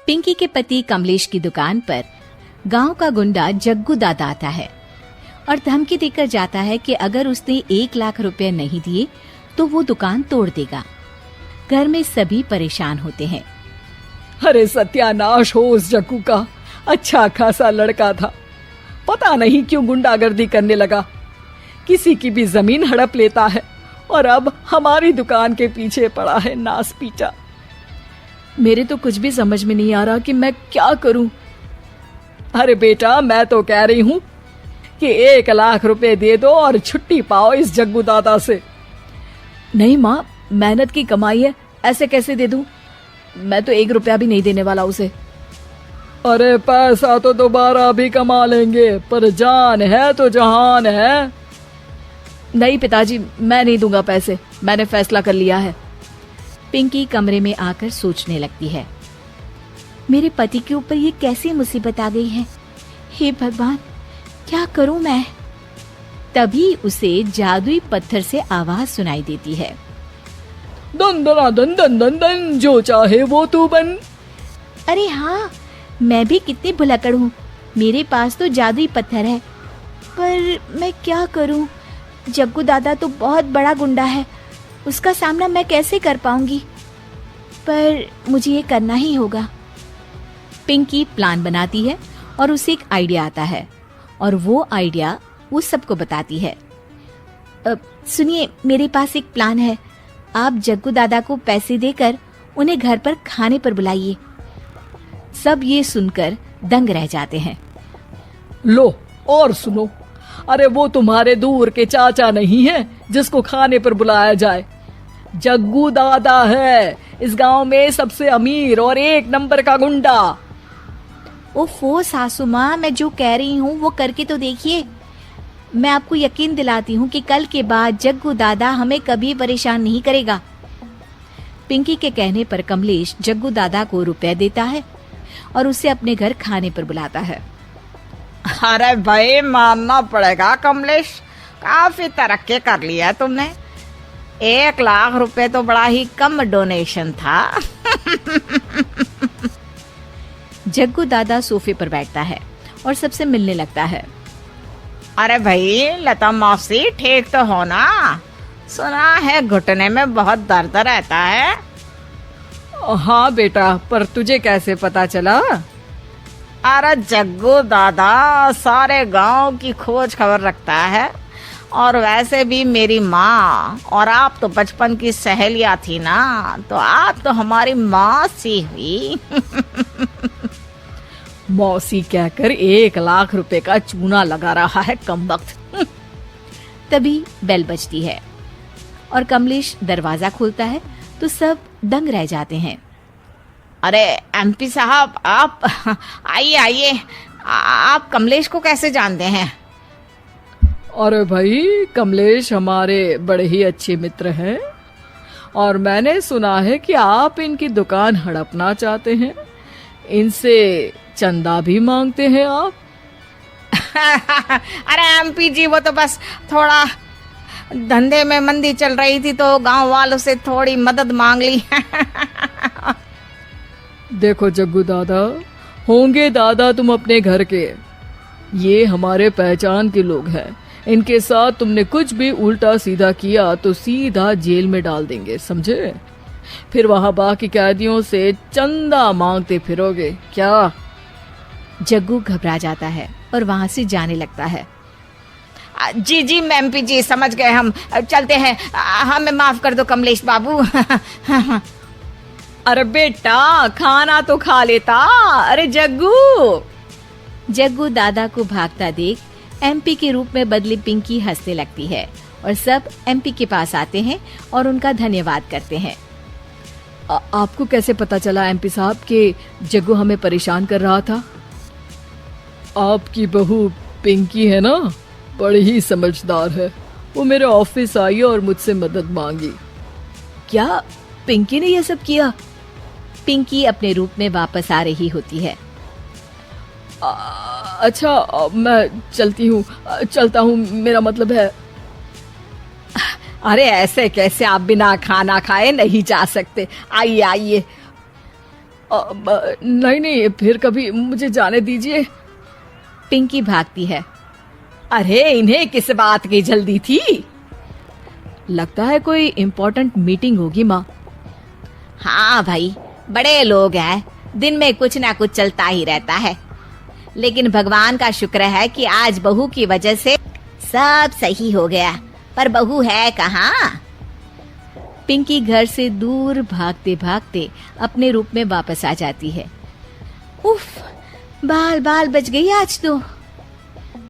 पिंकी के पति कमलेश की दुकान पर गांव का गुंडा जग्गू दादा आता है और धमकी देकर जाता है कि अगर उसने 1 लाख रुपए नहीं दिए तो वो दुकान तोड़ देगा। घर में सभी परेशान होते हैं। अरे सत्यानाश हो उस जग्गू का, अच्छा खासा लड़का था, पता नहीं क्यों गुंडागर्दी करने लगा, किसी की भी जमीन हड़प लेता है और अब हमारी दुकान के पीछे पड़ा है नास पीटा। मेरे तो कुछ भी समझ में नहीं आ रहा कि मैं क्या करूं। अरे बेटा, मैं तो कह रही हूं कि 1 लाख रुपए दे दो और छुट्टी पाओ इस जग्गू दादा से। नहीं माँ, मेहनत की कमाई है, ऐसे कैसे दे दूं? मैं तो 1 रुपया भी नहीं देने वाला उसे। अरे पैसा तो दोबारा भी कमा लेंगे, पर जान है तो जहान है। नहीं पिताजी, मैं नहीं दूंगा पैसे, मैंने फैसला कर लिया है। पिंकी कमरे में आकर सोचने लगती है, मेरे पति के ऊपर ये कैसी मुसीबत आ गई है। हे भगवान, क्या करूं मैं? तभी उसे जादुई पत्थर से आवाज सुनाई देती है, दन दना दन दन दन दन, जो चाहे वो तू बन। अरे हाँ, मैं भी कितनी भुलक्कड़ हूँ, मेरे पास तो जादुई पत्थर है, पर मैं क्या करूं? जग्गू दादा तो बहुत बड़ा गुंडा है, उसका सामना मैं कैसे कर पाऊंगी? पर मुझे ये करना ही होगा। पिंकी प्लान बनाती है और उसे एक आइडिया आता है और वो आइडिया वो सबको बताती है। सुनिए, मेरे पास एक प्लान है, आप जग्गू दादा को पैसे देकर उन्हें घर पर खाने पर बुलाइए। सब ये सुनकर दंग रह जाते हैं। लो और सुनो, अरे वो तुम्हारे दूर के चाचा नहीं है जिसको खाने पर बुलाया जाए, जग्गू दादा है, इस गांव में सबसे अमीर और 1 नंबर का गुंडा। ओफो सासू माँ, मैं जो कह रही हूँ वो करके तो देखिए। मैं आपको यकीन दिलाती हूँ कि कल के बाद जग्गू दादा हमें कभी परेशान नहीं करेगा। पिंकी के कहने पर कमलेश जग्गू दादा को रुपए देता है और उसे अपने घर खाने पर बुलाता है। अरे भाई, मानना पड़ेगा कमलेश, काफी तरक्की कर लिया है तुमने। 1 लाख रुपए तो बड़ा ही कम डोनेशन था। जग्गू दादा सोफे पर बैठता है और सबसे मिलने लगता है। अरे भाई, लता मौसी ठीक तो हो ना? सुना है घुटने में बहुत दर्द रहता है। हाँ बेटा, पर तुझे कैसे पता चला? अरे जग्गू दादा सारे गांव की खोज खबर रखता है, और वैसे भी मेरी माँ और आप तो बचपन की सहेलियां थी ना, तो आप तो हमारी माँ सी हुई। मौसी कहकर 1 लाख रुपए का चूना लगा रहा है कमबख्त। तभी बेल बजती है और कमलेश दरवाजा खोलता है तो सब दंग रह जाते हैं। अरे एमपी साहब, आप आइए आइए, आप कमलेश को कैसे जानते हैं? अरे भाई, कमलेश हमारे बड़े ही अच्छे मित्र हैं और मैंने सुना है कि आप इनकी दुकान हड़पना चाहते हैं, इनसे चंदा भी मांगते हैं आप। अरे एमपी जी, वो तो बस थोड़ा धंधे में मंदी चल रही थी तो गांव वालों से थोड़ी मदद मांग ली। देखो जग्गू दादा, होंगे दादा तुम अपने घर के, ये हमारे पहचान के लोग हैं, इनके साथ तुमने कुछ भी उल्टा सीधा किया तो सीधा जेल में डाल देंगे, समझे? फिर वहां बाकी कैदियों से चंदा मांगते फिरोगे क्या? जग्गू घबरा जाता है और वहां से जाने लगता है। जी जी एमपी जी, समझ गए, हम चलते हैं, हमें माफ कर दो कमलेश बाबू। अरे बेटा, खाना तो खा लेता। अरे जग्गू। जग्गू दादा को भागता देख एमपी के रूप में बदली पिंकी हंसने लगती है और सब एमपी के पास आते हैं और उनका धन्यवाद करते हैं। आपको कैसे पता चला एमपी साहब कि जग्गू हमें परेशान कर रहा था? आपकी बहू पिंकी है ना, बड़ी ही समझदार है, वो मेरे ऑफिस आई और मुझसे मदद मांगी। क्या पिंकी ने यह सब किया? पिंकी अपने रूप में वापस आ रही होती है। अच्छा, मैं चलता हूँ, मेरा मतलब है। अरे ऐसे कैसे, आप बिना खाना खाए नहीं जा सकते, आइए आइए। नहीं नहीं, फिर कभी मुझे जाने दीजिए। पिंकी भागती है। अरे इन्हें किस बात की जल्दी थी? लगता है कोई इम्पोर्टेंट मीटिंग होगी माँ। हाँ भाई, बड़े लोग हैं, दिन में कुछ ना कुछ चलता ही रहता है। लेकिन भगवान का शुक्र है कि आज बहू की वजह से सब सही हो गया। पर बहू है कहाँ? पिंकी घर से दूर भागते भागते अपने रूप में वापस आ जाती है। उफ, बाल बाल बच गई आज तो।